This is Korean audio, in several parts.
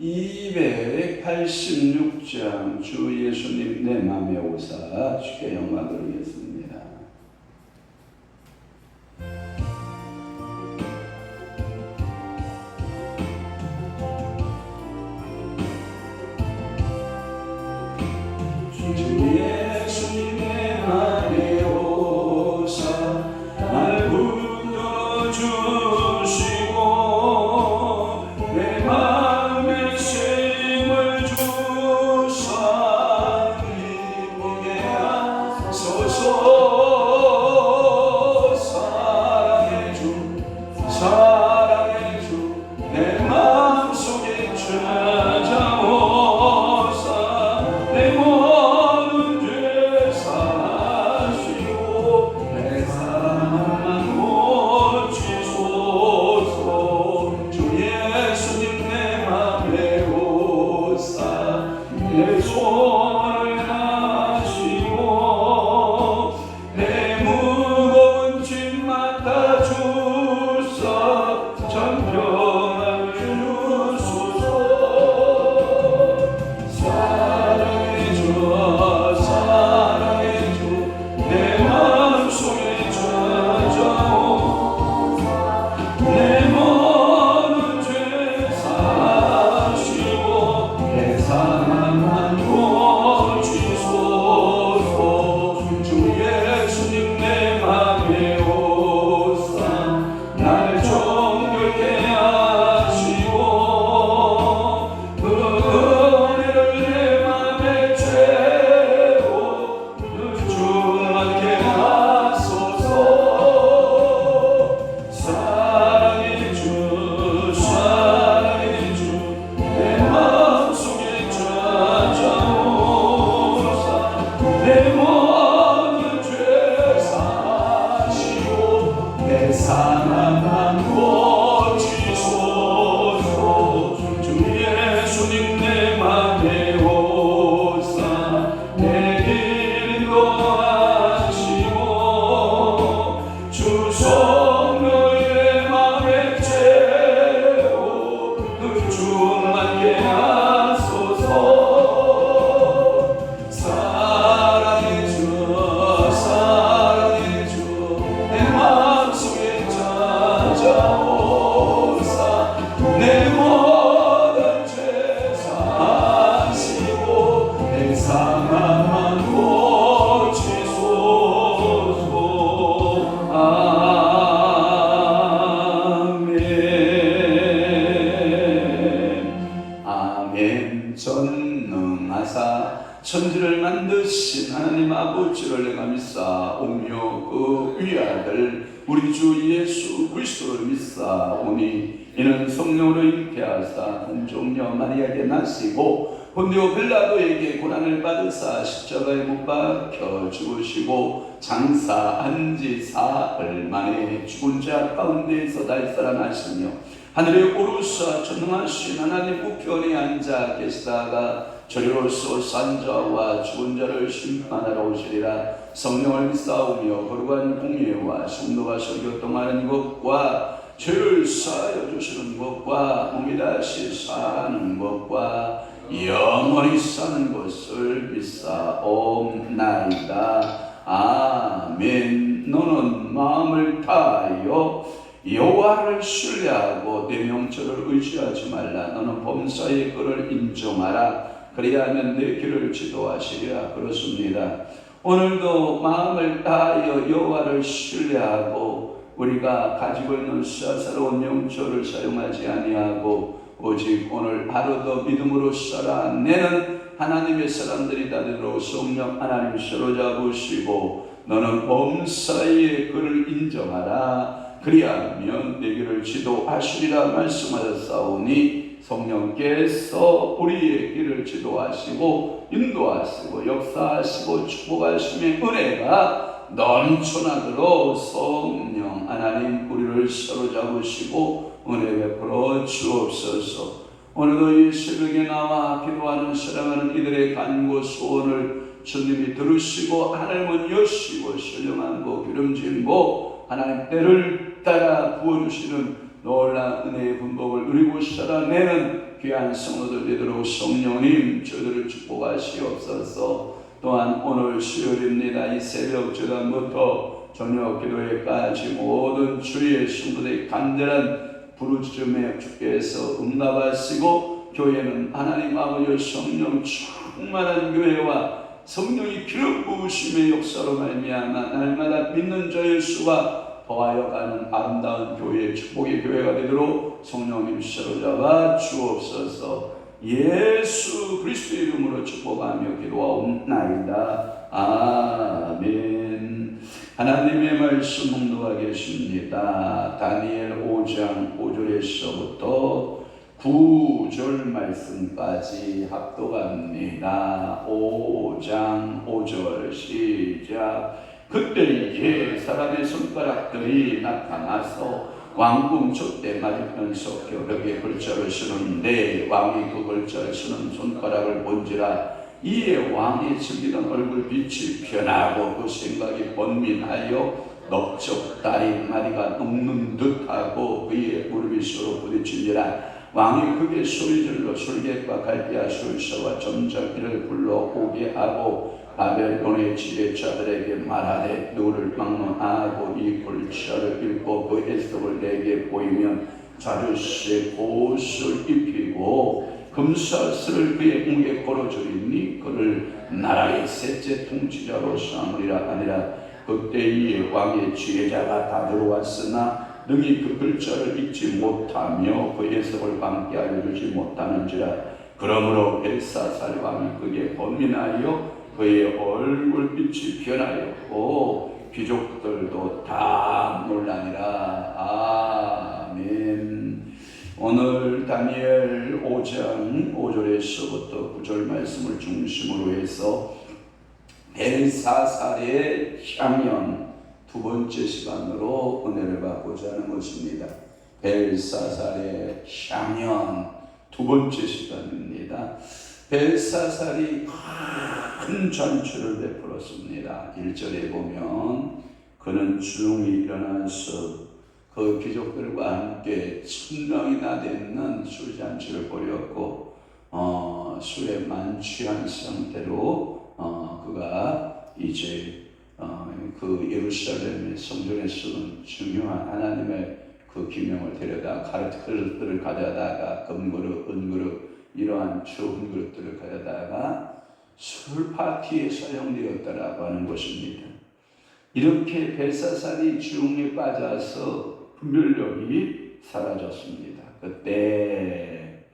286장 주 예수님 내 맘에 오사 주께 영광 드리겠습니다. 천지를 만드신 하나님 아버지를 내가 믿사오며 그 위아들 우리 주 예수 그리스도를 믿사오니 이는 성령으로 잉태하사 본종녀 마리아에게 나시고 본디오 빌라도에게 고난을 받으사 십자가에 못 박혀 죽으시고 장사한 지 사흘 만에 죽은 자 가운데에서 다시 살아나시며 하늘에 오르사 전능하신 하나님 우편에 앉아 계시다가 저리로서 산 자와 죽은 자를 심판하러 오시리라. 성령을 믿사오며 거룩한 공예와 성도가 설교 동하는 것과 죄를 사하여 주시는 것과 몸이 다시 사는 것과 영원히 사는 것을 믿사옵나이다. 아멘. 너는 마음을 다하여 여호와를 신뢰하고 내 명철을 의지하지 말라. 너는 범사의 꼴을 인정하라. 그리하면 내 길을 지도하시리라. 그렇습니다. 오늘도 마음을 다하여 여호와를 신뢰하고 우리가 가지고 있는 사사로운 명철을 사용하지 아니하고 오직 오늘 하루도 믿음으로 살아내는 하나님의 사람들이 다되도록 성령 하나님 사로잡으시고 너는 범사의 꼴을 인정하라. 그리하면 내 길을 지도하시리라 말씀하셨사오니 성령께서 우리의 길을 지도하시고 인도하시고 역사하시고 축복하심의 은혜가 넘쳐나도록 성령 하나님 우리를 사로잡으시고 은혜 베풀어 주옵소서. 오늘도 이 새벽에 나와 기도하는 사랑하는 이들의 간구 소원을 주님이 들으시고 하늘문 여시고 신령한 거 기름진 거 하나님 때를 따라 부어주시는 놀라운 은혜의 분복을 누리고 살아내는 귀한 성도들 되도록 성령님 저들을 축복하시옵소서. 또한 오늘 수요일입니다. 이 새벽 저단부터 저녁 기도회까지 모든 주의 성도들의 간절한 부르짖음에 주께서 응답하시고 교회는 하나님 아버지 성령 충만한 교회와 성령이 기름 부으심의 역사로 말미암아 날마다 믿는 자의 수가 더하여 가는 아름다운 교회, 축복의 교회가 되도록 성령님 사로잡아 주옵소서. 예수 그리스도의 이름으로 축복하며 기도하옵나이다. 아멘. 하나님의 말씀 봉독하 계십니다. 다니엘 5장 5절에서부터 9절 말씀까지 합독합니다. 5장 5절 시작. 그때에 사람의 손가락들이 나타나서 왕궁 촛대 맞으면서 벽에 글자를 쓰는데 왕이 그 글자를 쓰는 손가락을 본지라 이에 왕이 즐기던 얼굴빛이 변하고 그 생각이 번민하여 넓적 다리 마디가 녹는 듯하고 그의 무릎이 서로 부딪히니라. 왕이 크게 소리질러 술객과 갈대아 술사와 점자기를 불러오게 하고 바벨론의 지배자들에게 말하되 너를 막론하고 이 글자를 읽고 그 해석을 내게 보이면 자주새 옷을 입히고 금사슬을 그의 목에 걸어주리니 그를 나라의 셋째 통치자로 삼으리라 하니라. 그때에 왕의 지혜자가 다 들어왔으나 능히 그 글자를 읽지 못하며 그 해석을 함께 알려주지 못하는지라. 그러므로 벨사살 왕이 그게 번민하여 그의 얼굴빛이 변하였고 귀족들도 다 놀라니라. 아멘. 오늘 다니엘 5장 5절에서부터 9절 말씀을 중심으로 해서 벨사살의 향연 두 번째 시간으로 은혜를 받고자 하는 것입니다. 벨사살의 향연 두 번째 시간입니다. 벨사살이 큰 잔치를 베풀었습니다. 1절에 보면 그는 조용히 일어나서 그 귀족들과 함께 1000명이나 되는 술잔치를 벌였고 술에 만취한 상태로 그가 이제 그 예루살렘의 성전에 쓰는 중요한 하나님의 그 기명을 데려다 그릇들을 가져다가 금그릇, 은그릇 이러한 좋은 그릇들을 가져다가 술 파티에 사용되었다라고 하는 것입니다. 이렇게 벨사살이 주용에 빠져서 분별력이 사라졌습니다. 그때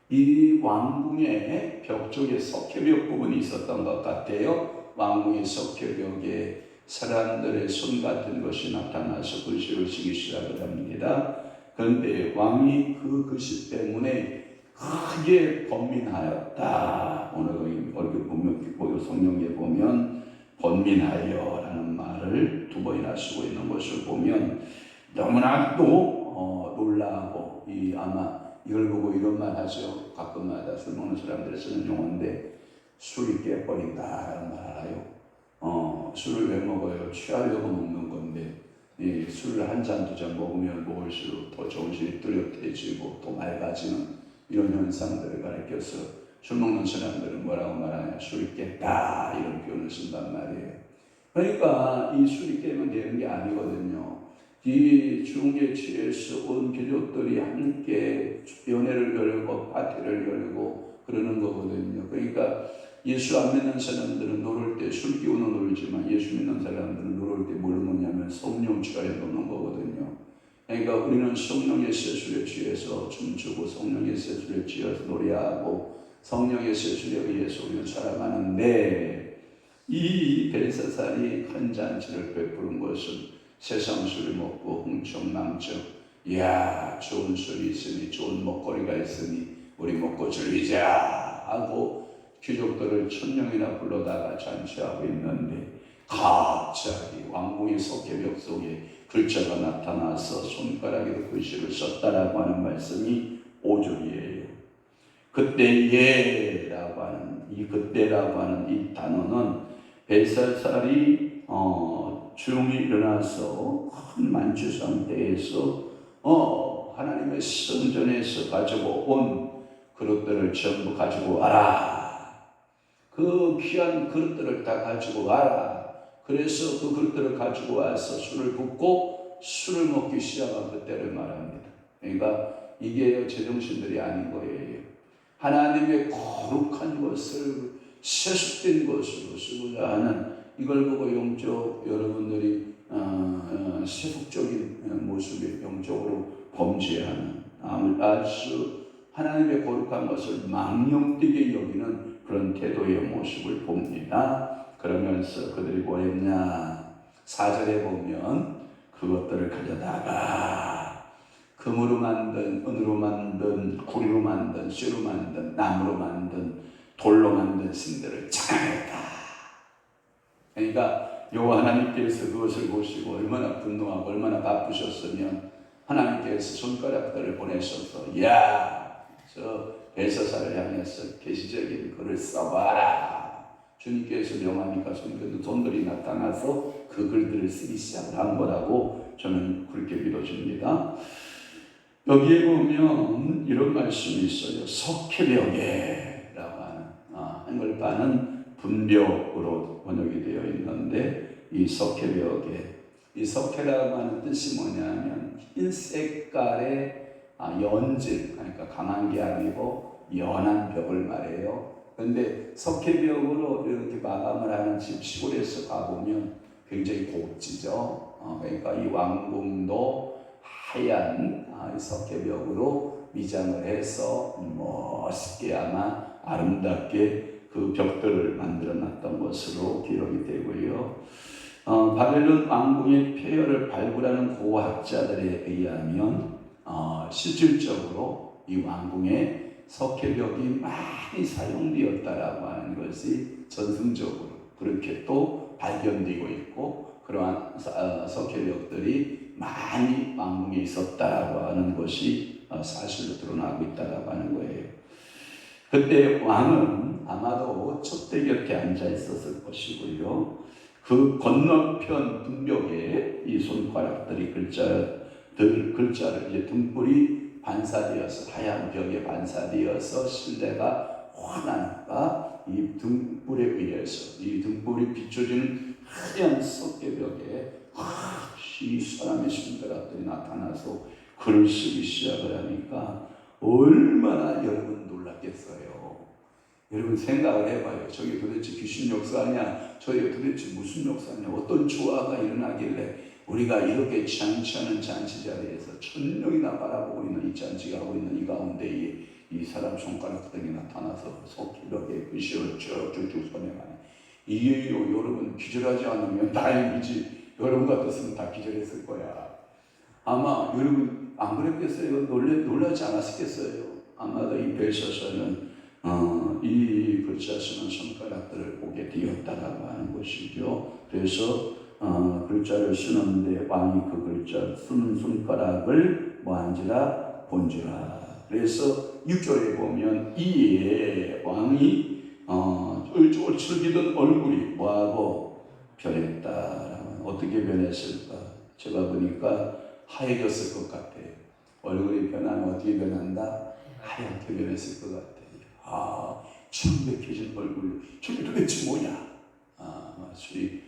이 왕궁의 벽 쪽에 석회벽 부분이 있었던 것 같아요. 왕궁의 석회벽에 사람들의 손 같은 것이 나타나서 글씨를 쓰기 시작을 합니다. 그런데 왕이 그 글씨 때문에 크게 번민하였다. 오늘 보면 성경에 보면 번민하여라는 말을 두 번이나 쓰고 있는 것을 보면 너무나도 놀라고 아마 이걸 보고 이런 말 하죠. 가끔마다 술 먹는 사람들이 쓰는 용어인데 술이 깨버린다라는 말 알아요. 술을 왜 먹어요? 취하려고 먹는 건데 술을 한 잔, 두 잔 먹으면 먹을수록 더 정신이 뚜렷해지고 또 맑아지는 이런 현상들을 가리켜서 술 먹는 사람들은 뭐라고 말하냐? 술이 깼다 이런 표현을 쓴단 말이에요. 그러니까 이 술이 깨면 되는 게 아니거든요. 이 중에 취해서 온 귀족들이 함께 연회를 열고 파티를 열고 그러는 거거든요. 그러니까 예수 안 믿는 사람들은 노를 때 술 끼우는 놀지만 예수 믿는 사람들은 노를 때 뭘 먹냐면 성령 취하여 노는 거거든요. 그러니까 우리는 성령의 세술에 취해서 춤추고 성령의 세술에 취해서 노래하고 성령의 세술에 의해서 우리는 살아가는데 이 벨사살이 큰 잔치를 베푸는 것은 세상 술을 먹고 흥청망청 이야 좋은 술이 있으니 좋은 먹거리가 있으니 우리 먹고 즐기자 하고 귀족들을 1000명이나 불러다가 잔치하고 있는데 갑자기 왕궁의 석회벽 속에 글자가 나타나서 손가락에도 글씨를 썼다라고 하는 말씀이 5절이에요. 그때에라고 하는 그때라고 하는 이 단어는 벨사살이 조용히 일어나서 큰 만취 상태에서 하나님의 성전에서 가지고 온 그릇들을 전부 가지고 와라. 그 귀한 그릇들을 다 가지고 와라. 그래서 그 그릇들을 가지고 와서 술을 붓고 술을 먹기 시작한 그때를 말합니다. 그러니까 이게 제정신들이 아닌 거예요. 하나님의 거룩한 것을 세속된 것으로 쓰고자 하는, 이걸 보고 영적 여러분들이 세속적인 모습의 영적으로 범죄하는, 아주 하나님의 거룩한 것을 망령되게 여기는 그런 태도의 모습을 봅니다. 그러면서 그들이 뭐 했냐, 4절에 보면 그것들을 가져다가 금으로 만든, 은으로 만든, 구리로 만든, 쇠로 만든, 나무로 만든, 돌로 만든 신들을 찬양했다. 그러니까 여호와 하나님께서 그것을 보시고 얼마나 분노하고 얼마나 바쁘셨으면 하나님께서 손가락들을 보내셔서, 야, 저 벨사살을 향해서 계시적인 글을 써봐라. 주님께서 명하니까 손들이 나타나서 그 글들을 쓰기 시작을 한 거라고 저는 그렇게 믿어집니다. 여기에 보면 이런 말씀이 있어요. 석회벽에라고 하는, 한글판은 분벽으로 번역이 되어 있는데, 이 석회벽에, 이 석회라고 하는 뜻이 뭐냐면 흰 색깔의 연질, 그러니까 강한 게 아니고 연한 벽을 말해요. 그런데 석회벽으로 이렇게 마감을 하는 집 시골에서 가보면 굉장히 고급지죠. 그러니까 이 왕궁도 하얀 석회벽으로 미장을 해서 멋있게, 아마 아름답게 그 벽들을 만들어 놨던 것으로 기록이 되고요. 바벨론 왕궁의 폐허를 발굴하는 고고학자들에 의하면 실질적으로 이 왕궁의 석회벽이 많이 사용되었다라고 하는 것이 전승적으로 그렇게 또 발견되고 있고, 그러한 석회벽들이 많이 왕궁에 있었다라고 하는 것이 사실로 드러나고 있다라고 하는 거예요. 그때 왕은 아마도 촛대 곁에 앉아 있었을 것이고요. 그 건너편 분벽에 이 손가락들이 글자를 이제 등불이 반사되어서, 하얀 벽에 반사되어서 실내가 환하니까 이 등불에 의해서, 이 등불이 비춰지는 하얀 석회벽에 이 사람의 손가락들이 나타나서 글을 쓰기 시작을 하니까 얼마나 여러분 놀랐겠어요. 여러분 생각을 해봐요. 저게 도대체 귀신 역사냐, 저게 도대체 무슨 역사냐, 어떤 조화가 일어나길래 우리가 이렇게 잔치하는 잔치 자리에서 천명이나 바라보고 있는 이 잔치가 하고 있는 이 가운데에 이 사람 손가락들이 나타나서 석회벽에 글씨를 쭉쭉쭉 선행하네. 이게 여러분 기절하지 않으면 다행이지, 여러분 같았으면 다 기절했을 거야. 아마 여러분 안 그랬겠어요? 놀라지 않았겠어요? 아마도 이 벨사살은 이 글자 쓰는 손가락들을 보게 되었다라고 하는 것이죠. 그래서 글자를 쓰는데 왕이 그 글자 쓰는 손가락을 뭐한지라 본지라. 그래서 6절에 보면 이에 왕이 이쪽을 즐기던 얼굴이 뭐하고 변했다. 어떻게 변했을까? 제가 보니까 하얘졌을 것 같아요. 얼굴이 변하면 어떻게 변한다? 하얗게 변했을 것 같아요. 청백해진 얼굴, 저게 도대체 뭐냐? 술이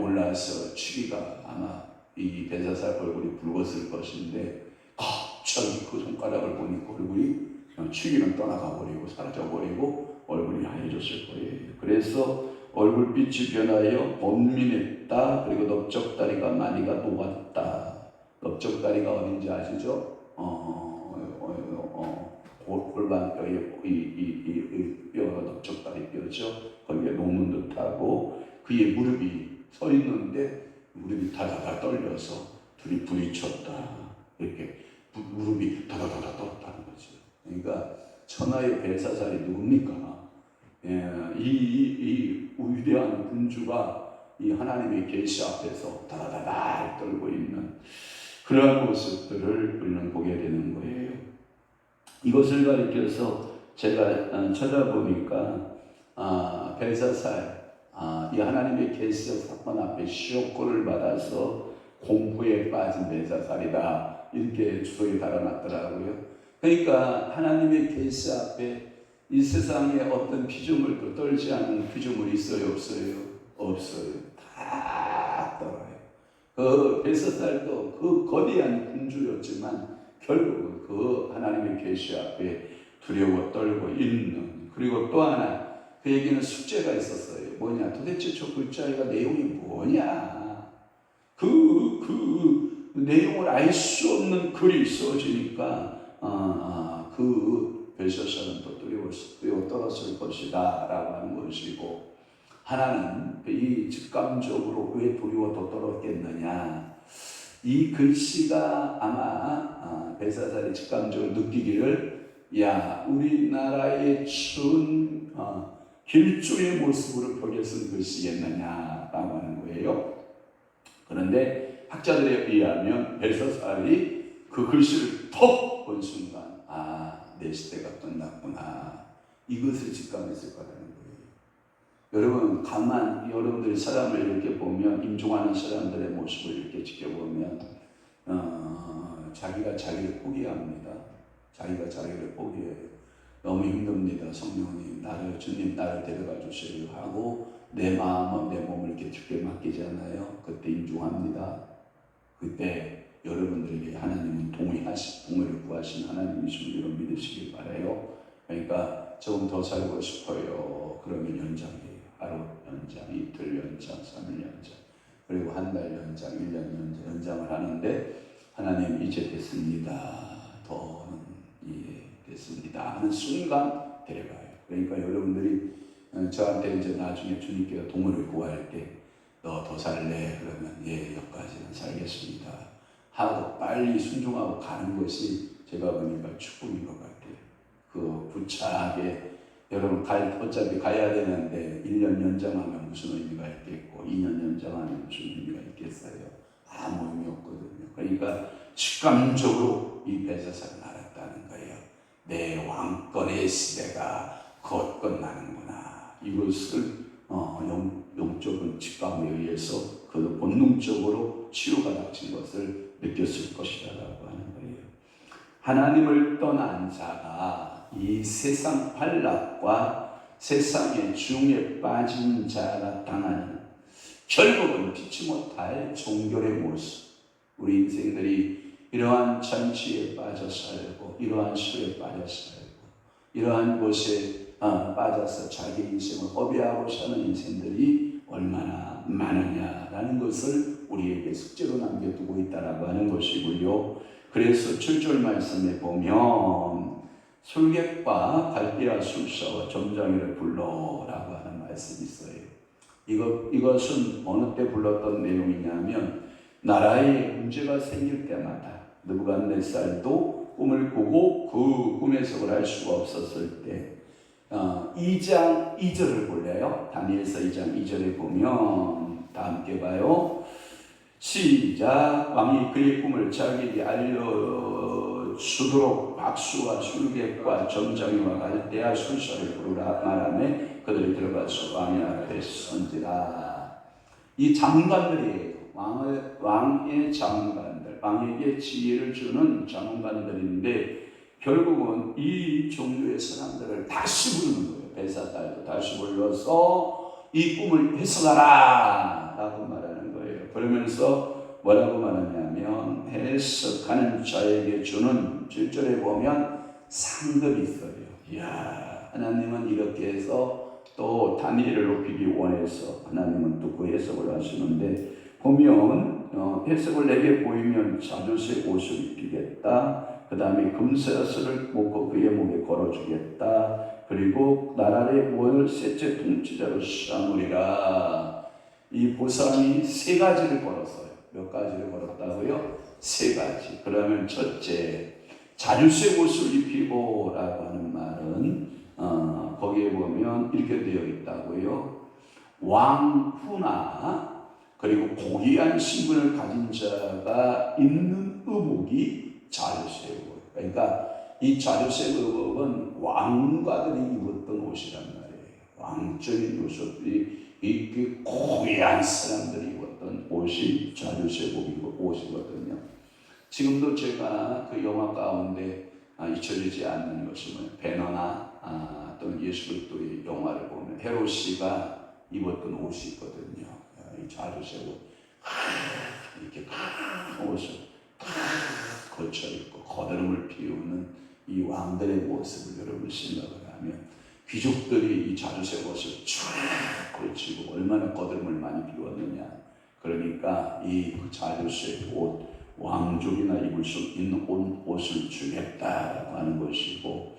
올라서 취기가 아마 이 벨사살 얼굴이 붉었을 것인데, 갑자기 그 손가락을 보니까 얼굴이 취기는 떠나가 버리고 사라져 버리고 얼굴이 하얘졌을 거예요. 그래서 얼굴빛이 변하여 번민했다. 그리고 넓적다리가 많이가 녹았다. 넓적다리가 어딘지 아시죠? 골반뼈에 이 뼈가 넓적다리 뼈죠. 거기에 녹는 듯하고, 그의 무릎이 서 있는데 무릎이 다다다 떨려서 둘이 부딪혔다. 이렇게 무릎이 다다다다 떨었다는 거죠. 그러니까 천하의 벨사살이 누굽니까? 이 위대한 군주가 이 하나님의 계시 앞에서 다다다다 떨고 있는 그러한 모습들을 우리는 보게 되는 거예요. 이것을 가리켜서 제가 찾아보니까 벨사살, 이 하나님의 계시적 사건 앞에 시효코를 받아서 공포에 빠진 벨사살이다, 이렇게 주석이 달아났더라고요. 그러니까 하나님의 계시 앞에 이 세상에 어떤 피조물도 떨지 않는 피조물이 있어요, 없어요? 없어요. 다 떨어요. 그 벨사살도 그 거대한 군주였지만 결국은 그 하나님의 계시 앞에 두려워 떨고 있는, 그리고 또 하나 그에게는 숙제가 있었어요. 뭐냐? 도대체 저 글자가 내용이 뭐냐? 그 내용을 알 수 없는 글이 써지니까 그 벨사살은 또 두려워 떨었을 것이다 라고 하는 것이고, 하나는 이 직감적으로 왜 두려워 떨었겠느냐, 이 글씨가 아마 벨사살이 직감적으로 느끼기를, 야, 우리나라의 추운 길조의 모습으로 벽에 쓴 글씨겠느냐라고 하는 거예요. 그런데 학자들에 의하면 벨사살이 그 글씨를 톡 본 순간, 내 시대가 끝났구나, 이것을 직감했을 거라는 거예요. 여러분, 여러분들이 사람을 이렇게 보면, 임종하는 사람들의 모습을 이렇게 지켜보면 자기가 자기를 포기합니다. 자기가 자기를 포기해요. 너무 힘듭니다. 성령님, 주님 나를 데려가 주세요 하고 내 마음과 내 몸을 이렇게 주께 맡기잖아요. 그때 임종합니다. 그때 여러분들에게 하나님은 동의를 구하신 하나님이심을 믿으시길 바라요. 그러니까 조금 더 살고 싶어요. 그러면 연장해요. 하루 연장, 이틀 연장, 3일 연장, 그리고 한 달 연장, 1년 연장을 하는데, 하나님 이제 됐습니다, 더는 됐습니다 하는 순간 데려가요. 그러니까 여러분들이 저한테 이제 나중에 주님께서 동의를 구할 때, 너 더 살래? 그러면 여기까지는 살겠습니다 하고 빨리 순종하고 가는 것이 제가 보니까 축복인 것 같아요. 그 부차하게 여러분 어차피 가야 되는데 1년 연장하면 무슨 의미가 있겠고 2년 연장하면 무슨 의미가 있겠어요? 아무 의미 없거든요. 그러니까 직감적으로 이 벨사살은 알았다는 거예요. 내 왕권의 시대가 곧 끝나는구나. 이것을 영적인 직감에 의해서 그 본능적으로 치유가 닥친 것을 느꼈을 것이라고 하는 거예요. 하나님을 떠난 자가 이 세상 환락과 세상의 중에 빠진 자가 당하는, 결국은 피치 못할 종결의 모습. 우리 인생들이 이러한 잔치에 빠져 살고, 이러한 술에 빠져 살고, 이러한 곳에 빠져서 자기 인생을 허비하고 사는 인생들이 얼마나 많으냐라는 것을 우리에게 숙제로 남겨두고 있다라고 하는 것이고요. 그래서 7절 말씀에 보면 술객과 갈대아 술사와 점장이를 불러라고 하는 말씀이 있어요. 이것은 어느 때 불렀던 내용이냐면, 나라에 문제가 생길 때마다 느부갓네살도 꿈을 꾸고 그 꿈 해석을 할 수가 없었을 때 2장 2절을 볼래요? 다니엘서 2장 2절에 보면 다 함께 봐요. 시작. 왕이 그의 꿈을 자기에게 알려주도록 박수와 술객과 점장이와 갈대아 술사를 부르라 말하며 그들이 들어가서 왕의 앞에 선지라. 이 장관들이에요. 왕의 장관들, 왕에게 지혜를 주는 장관들인데, 결국은 이 종류의 사람들을 다시 부르는 거예요. 벨사살도 다시 불러서 이 꿈을 해석하라 라고 말하는 거예요. 그러면서 뭐라고 말하냐면, 해석하는 자에게 주는 7절에 보면 상급이 있어요. 이야, 하나님은 이렇게 해서 또 다니엘을 높이기 원해서 하나님은 또 그 해석을 하시는데, 보면 해석을 내게 보이면 자주색 옷을 입히겠다. 그 다음에 금사슬을 묶고 그의 목에 걸어주겠다. 그리고 나라의 모든 셋째 통치자로 삼으리라. 이 보상이 3가지를 걸었어요. 몇 가지를 걸었다고요? 3가지. 그러면 첫째, 자주색 옷을 입히고 라고 하는 말은 거기에 보면 이렇게 되어 있다고요. 왕후나 그리고 고귀한 신분을 가진 자가 입는 의복이 자주색 의복. 그러니까 이 자주색 의복은 왕가들이 입었던 옷이란 말이에요. 왕적인 요소들이 이 고귀한 사람들이 입었던 옷이 자주색 옷이거든요. 지금도 제가 그 영화 가운데 잊혀지지 않는 것이 배너나 또는 예수 그리스도의 영화를 보면 헤롯이가 입었던 옷이 있거든요. 이 자주색 옷, 이렇게 옷을 거쳐 입고 거드름을 피우는 이 왕들의 모습을 여러분 생각을 하면 귀족들이 이 자주색 옷을 쫙 걸치고 얼마나 거드름을 많이 피웠느냐. 그러니까 이 자주색 옷, 왕족이나 입을 수 있는 옷을 주겠다라고 하는 것이고,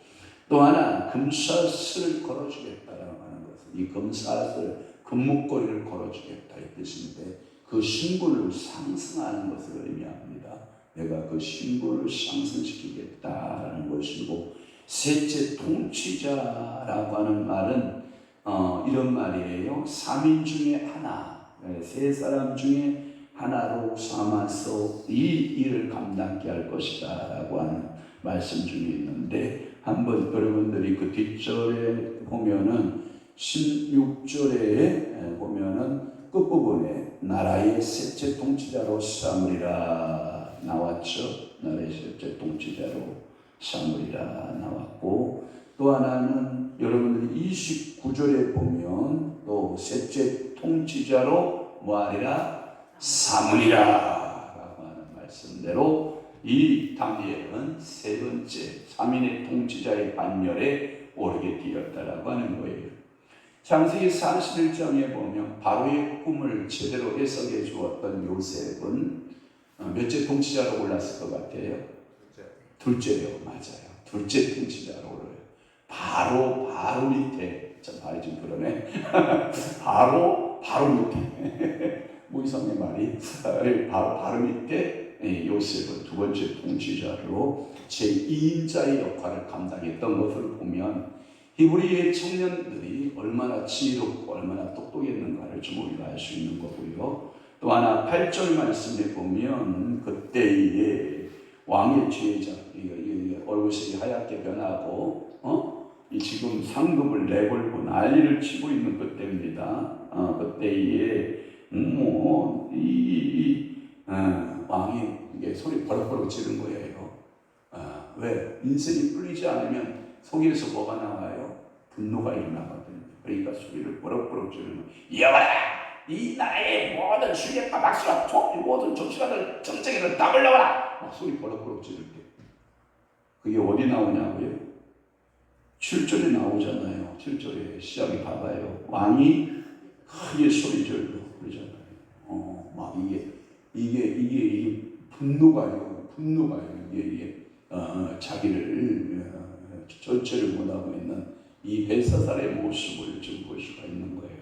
또 하나 금사슬을 걸어주겠다라고 하는 것은 이 금사슬, 금목걸이를 걸어주겠다 이 뜻인데, 그 신분을 상승하는 것을 의미합니다. 내가 그 신분을 상승시키겠다라는 것이고, 셋째 통치자라고 하는 말은 이런 말이에요. 3인 중에 하나, 세 사람 중에 하나로 삼아서 이 일을 감당케 할 것이다 라고 하는 말씀 중에 있는데, 한번 여러분들이 그 뒷절에 보면은 16절에 보면은 끝부분에 나라의 셋째 통치자로 삼으리라 나왔죠. 나라의 셋째 통치자로 삼으리라 나왔고, 또 하나는 여러분들이 29절에 보면 또 셋째 통치자로 뭐하리라 삼으리라 라고 하는 말씀대로 이 다니엘은 세 번째 3인의 통치자의 반열에 오르게 되었다라고 하는 거예요. 창세기 41장에 보면 바로의 꿈을 제대로 해석해 주었던 요셉은 몇째 통치자로 올랐을 것 같아요? 둘째요. 맞아요. 둘째 통치자로 올라요. 바로 밑에, 참 말이 좀 그러네. 바로 밑에. 뭐 이상의 말이. 바로 밑에 요셉은 두 번째 통치자로 제2인자의 역할을 감당했던 것을 보면 히브리의 청년들이 얼마나 지혜롭고 얼마나 똑똑했는가를 좀 우리가 알 수 있는 거고요. 또 하나 8절 말씀에 보면 그때의 왕의 지혜자, 얼굴색이 하얗게 변하고 이 지금 상급을 내걸고 난리를 치고 있는 그때입니다. 그때에 왕이 이게 소리 버럭버럭 지른 거예요. 왜? 인생이 풀리지 않으면 속에서 뭐가 나와요? 분노가 일어나거든요. 그러니까 소리를 버럭버럭 지르는 거예요. 여봐라! 이 나라의 모든 술객과 막수와 모든 정치가들 정쟁이를 다 불러와라! 막 소리 버럭버럭 지를 때 그게 어디 나오냐고요? 7절에 나오잖아요. 7절에 시작이 봐봐요. 왕이 크게 소리 지르고 그러잖아요. 막 이게 분노가요. 이게 자기를 절제를 못하고 있는 이 벨사살의 모습을 좀 볼 수가 있는 거예요.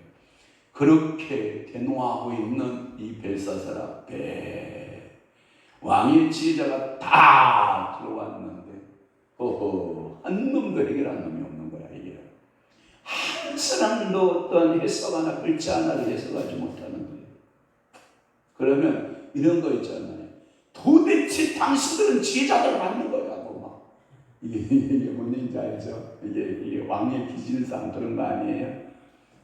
그렇게 대노하고 있는 이 벨사살 앞에 왕의 지혜자가 다 들어왔는데 한 놈도 해결한 놈이 없는 거야. 이게 한 사람도 어떤 해석 하나 글자 하나를 해석하지 못하는 거예요. 그러면 이런 거 있잖아요. 도대체 당신들은 지혜자들 맞는 거냐고 막 이게 뭔지 알죠? 이게 왕의 기질상 그런 거 아니에요?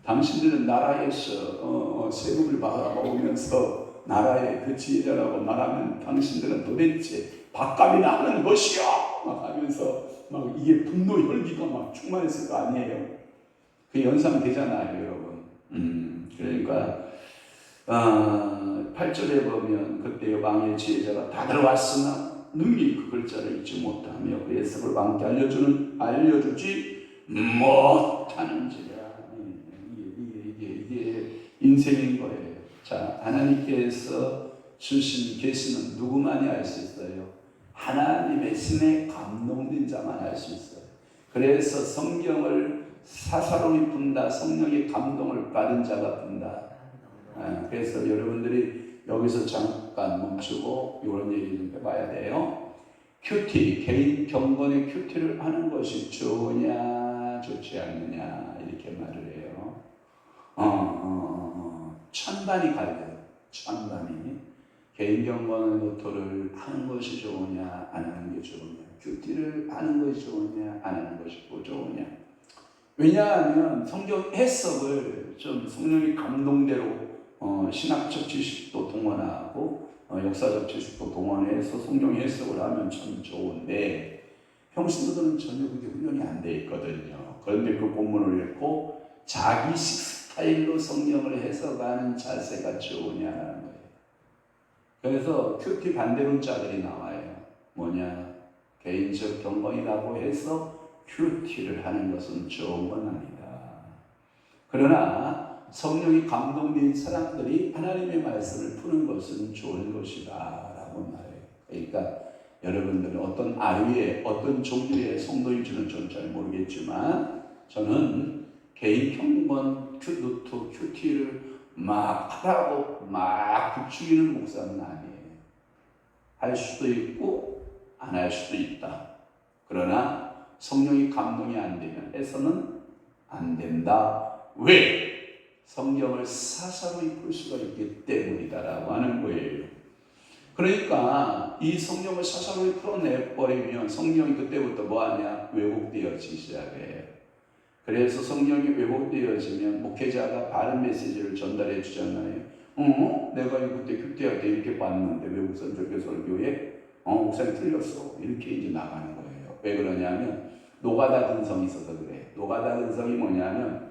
당신들은 나라에서 세금을 받아먹으면서 나라의 그 지혜자라고 말하면 당신들은 도대체 밥값이나 하는 것이요! 막 하면서 막 이게 분노 혈기가 막 충만했을 거 아니에요? 그 연상되잖아요, 여러분. 그러니까 8절에 보면 그때 왕의 지혜자가 다 들어왔으나 능히 그 글자를 읽지 못하며 그 해석을 왕께 알려주지 못하는지라. 이게 인생인 거예요. 자, 하나님께서 주신 계시는 누구만이 알 수 있어요? 하나님의 신에 감동된 자만 알 수 있어요. 그래서 성경을 사사로이 푼다. 성령의 감동을 받은 자가 푼다. 그래서 여러분들이 여기서 잠깐 멈추고 이런 얘기 좀 해봐야 돼요. 큐티, 개인 경건의 큐티를 하는 것이 좋으냐 좋지 않느냐 이렇게 말을 해요. 찬반이 갈려요. 찬반이. 개인 경건의 모토를 하는 것이 좋으냐 안 하는 게 좋으냐, 큐티를 하는 것이 좋으냐 안 하는 것이 좋으냐. 왜냐하면 성경 해석을 좀 성령의 감동대로 신학적 지식도 동원하고 역사적 지식도 동원해서 성경 해석을 하면 참 좋은데 평신도들은 전혀 그게 훈련이 안 돼 있거든요. 그런데 그 본문을 읽고 자기식 스타일로 성경을 해석하는 자세가 좋으냐는 거예요. 그래서 큐티 반대론자들이 나와요. 뭐냐? 개인적 경건이라고 해서 큐티를 하는 것은 좋은 건 아니다. 그러나 성령이 감동된 사람들이 하나님의 말씀을 푸는 것은 좋은 것이다 라고 말해요. 그러니까 여러분들은 어떤 아류의 어떤 종류의 성도인지는 저는 잘 모르겠지만 저는 개인 경건 큐티를 막 하라고 막 부추기는 목사는 아니에요. 할 수도 있고 안 할 수도 있다. 그러나 성령이 감동이 안 되면 해서는 안 된다. 왜? 성경을 사사로이 풀 수가 있기 때문이다라고 하는 거예요. 그러니까 이 성경을 사사로이 풀어내버리면 성경이 그때부터 뭐하냐? 왜곡되어지기 시작해요. 그래서 성경이 왜곡되어지면 목회자가 바른 메시지를 전달해 주잖아요. 내가 그때 큐티할 때 이렇게 봤는데 왜 목사님 저렇게 설교해? 목사님 틀렸어. 이렇게 이제 나가는 거예요. 왜 그러냐면 노가다 근성이 있어서 그래. 노가다 근성이 뭐냐면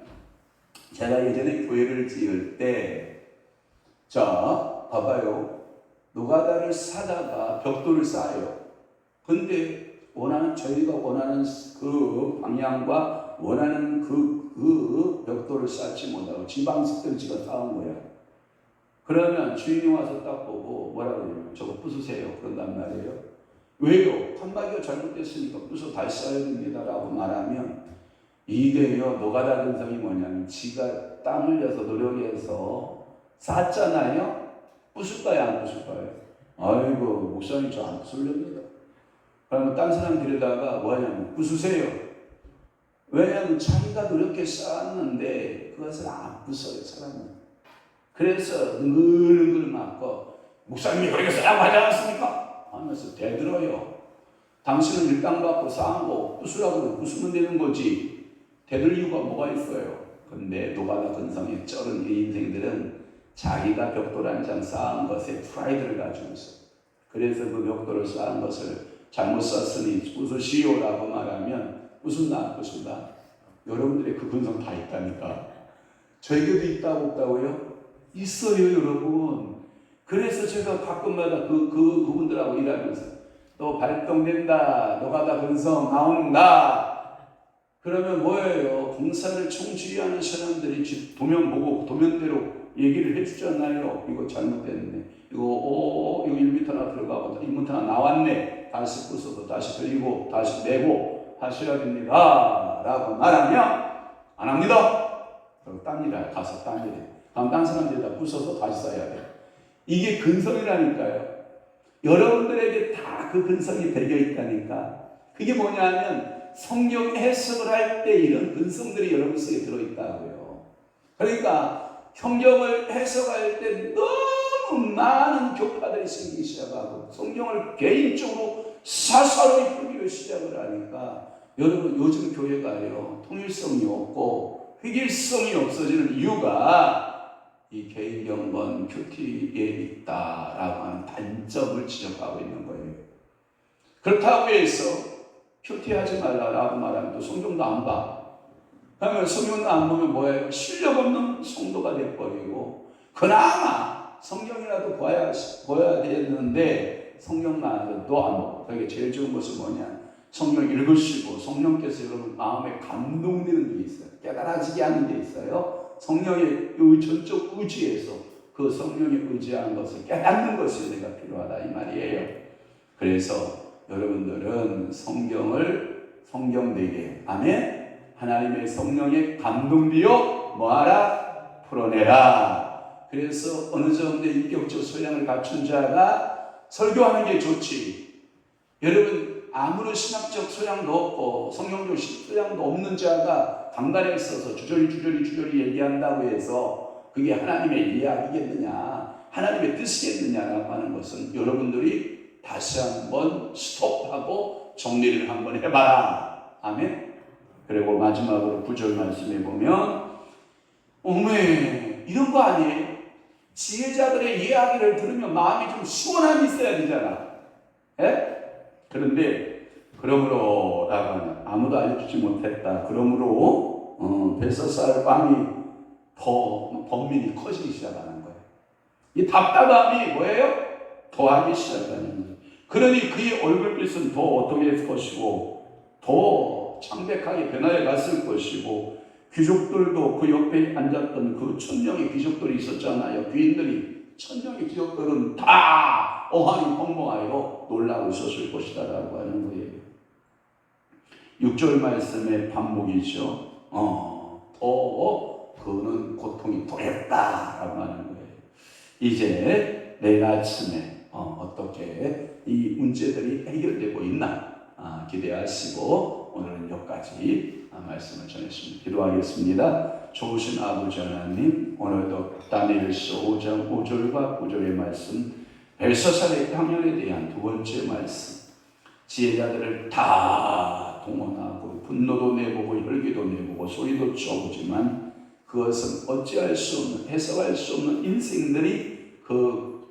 제가 예전에 교회를 지을 때 자, 봐봐요. 노가다를 사다가 벽돌을 쌓아요. 근데 저희가 원하는 그 방향과 원하는 그 벽돌을 쌓지 못하고 지방석들지가 쌓은 거야. 그러면 주인이 와서 딱 보고 뭐라고 그러냐면 저거 부수세요. 그런단 말이에요. 왜요? 칸막이가 잘못됐으니까 부숴 다시 쌓아야 됩니다. 라고 말하면 이게요. 노가다 근성이 뭐냐면 지가 땀 흘려서 노력해서 쌓았잖아요. 부술까요? 안 부술까요? 아이고 목사님 저 안 부술렵니다. 그러면 딴 사람 데려다가 뭐하냐면 부수세요. 왜냐하면 자기가 노력해서 쌓았는데 그것을 안 부숴요 사람은. 그래서 능글능글 맞고 목사님이 그렇게 쓰라고 하지 않았습니까? 하면서 대들어요. 당신은 일당받고 쌓은 거 부수라고 부수면 되는 거지 대들 이유가 뭐가 있어요? 근데 노가다 근성에 쩔은 이 인생들은 자기가 벽돌 한 장 쌓은 것에 프라이드를 가지고 있어요. 그래서 그 벽돌을 쌓은 것을 잘못 쌓았으니 부수시오라고 말하면 부순다 안 부순다? 여러분들의 그 근성 다 있다니까. 저에게도 있다고 없다고요? 있어요 여러분. 그래서 제가 가끔마다 그분들하고 일하면서 또 발동된다. 노가다 근성 나온다. 그러면 뭐예요? 공사를 총지휘하는 사람들이 도면 보고 도면대로 얘기를 해주잖아요. 이거 잘못됐네. 이거 1m나 들어가고 1m나 나왔네. 다시 부숴도 다시 그리고 다시 내고 하셔야 됩니다. 라고 말하면 안 합니다. 그리고 딴 일에 가서 딴 일에. 다음 딴 사람들이 다 부숴서 다시 써야 돼요. 이게 근성이라니까요. 여러분들에게 다 그 근성이 배겨 있다니까. 그게 뭐냐면 성경 해석을 할 때 이런 근성들이 여러분 속에 들어있다고요. 그러니까 성경을 해석할 때 너무 많은 교파들이 생기기 시작하고 성경을 개인적으로 사사로이 풀기를 시작을 하니까 여러분 요즘 교회가요 통일성이 없고 획일성이 없어지는 이유가 이 개인경건 큐티에 있다라고 하는 단점을 지적하고 있는 거예요. 그렇다고 해서 큐티하지 말라라고 말하면 또 성경도 안 봐. 그러면 성경도 안 보면 뭐예요? 실력 없는 성도가 돼버리고 그나마 성경이라도 봐야 되는데 성경만 또 안 보고. 그게 제일 좋은 것은 뭐냐? 성경 읽으시고 성령께서 여러분 마음에 감동되는 게 있어요. 깨달아지게 하는 게 있어요. 성령의 전적 의지에서 그 성령이 의지하는 것을 깨닫는 것이 우리가 필요하다 이 말이에요. 그래서 여러분들은 성경되게 아멘. 하나님의 성령에 감동되어 뭐하라? 풀어내라. 그래서 어느 정도 인격적 소양을 갖춘 자가 설교하는 게 좋지. 여러분 아무런 신학적 소양도 없고 성경적 소양도 없는 자가 강단에 있어서 주저리 얘기한다고 해서 그게 하나님의 이야기겠느냐 하나님의 뜻이겠느냐라고 하는 것은 여러분들이 다시 한번 스톱하고 정리를 한번 해봐라. 아멘. 그리고 마지막으로 9절 말씀해 보면 어메 이런 거 아니에요? 지혜자들의 이야기를 들으면 마음이 좀 시원함이 있어야 되잖아. 예? 그런데 그러므로 라고 하는, 아무도 알려주지 못했다. 그러므로 벨사살 왕이 더 범민이 커지기 시작하는 거예요. 이 답답함이 뭐예요? 더하기 시작하는 거예요. 그러니 그의 얼굴빛은 더 어떻게 할 것이고 더 창백하게 변화해 갔을 것이고, 귀족들도 그 옆에 앉았던 그 천명의 귀족들이 있었잖아요. 귀인들이, 천명의 귀족들은 다 어항이 펑펑하여 놀라고 있었을 것이다 라고 하는 거예요. 6절 말씀의 반복이죠. 더 그는 고통이 두렵다라고 하는 거예요. 이제 내일 아침에 어떻게 이 문제들이 해결되고 있나 기대하시고, 오늘은 여기까지 말씀을 전했습니다. 기도하겠습니다. 좋으신 아버지 하나님, 오늘도 다니엘서 5장 5절과 9절의 말씀, 벨사살의 향연에 대한 두 번째 말씀, 지혜자들을 다 동원하고 분노도 내보고 혈기도 내보고 소리도 쳐보지만 그것은 어찌할 수 없는, 해석할 수 없는 인생들이 그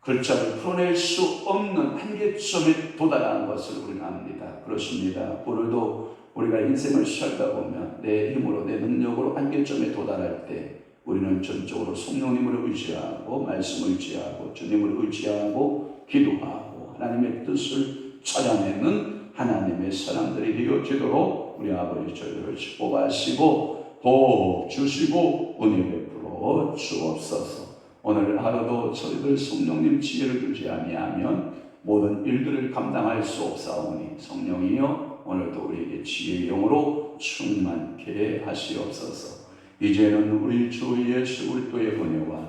글자를 풀어낼 수 없는 한계점에 도달하는 것을 우리는 압니다. 그렇습니다. 오늘도 우리가 인생을 살다 보면 내 힘으로, 내 능력으로 한계점에 도달할 때 우리는 전적으로 성령님을 의지하고 말씀을 의지하고 주님을 의지하고 기도하고 하나님의 뜻을 찾아내는 하나님의 사람들이 되어지도록 우리 아버지 저희들을 축복하시고 복 주시고 은혜 베풀어 주옵소서. 오늘 하루도 저희들 성령님 지혜를 주지 아니하면 모든 일들을 감당할 수 없사오니, 성령이여 오늘도 우리에게 지혜의 영으로 충만케 하시옵소서. 이제는 우리 주 예수 그리스도의 은혜와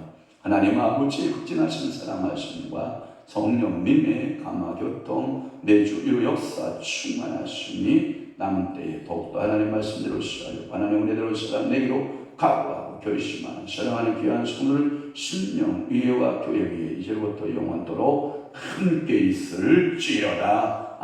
하나님 아버지의 극진하신 사랑하심과 성령님의 감화교통 내주 역사 충만하시니 남은 때에 더욱더 하나님 말씀대로 시하여 하나님 은혜대로 살아내기로 각오하고 결심하는 사랑하는 귀한 손을 심령 위에와 교회 위에 이제부터 영원토록 함께 있을지어다.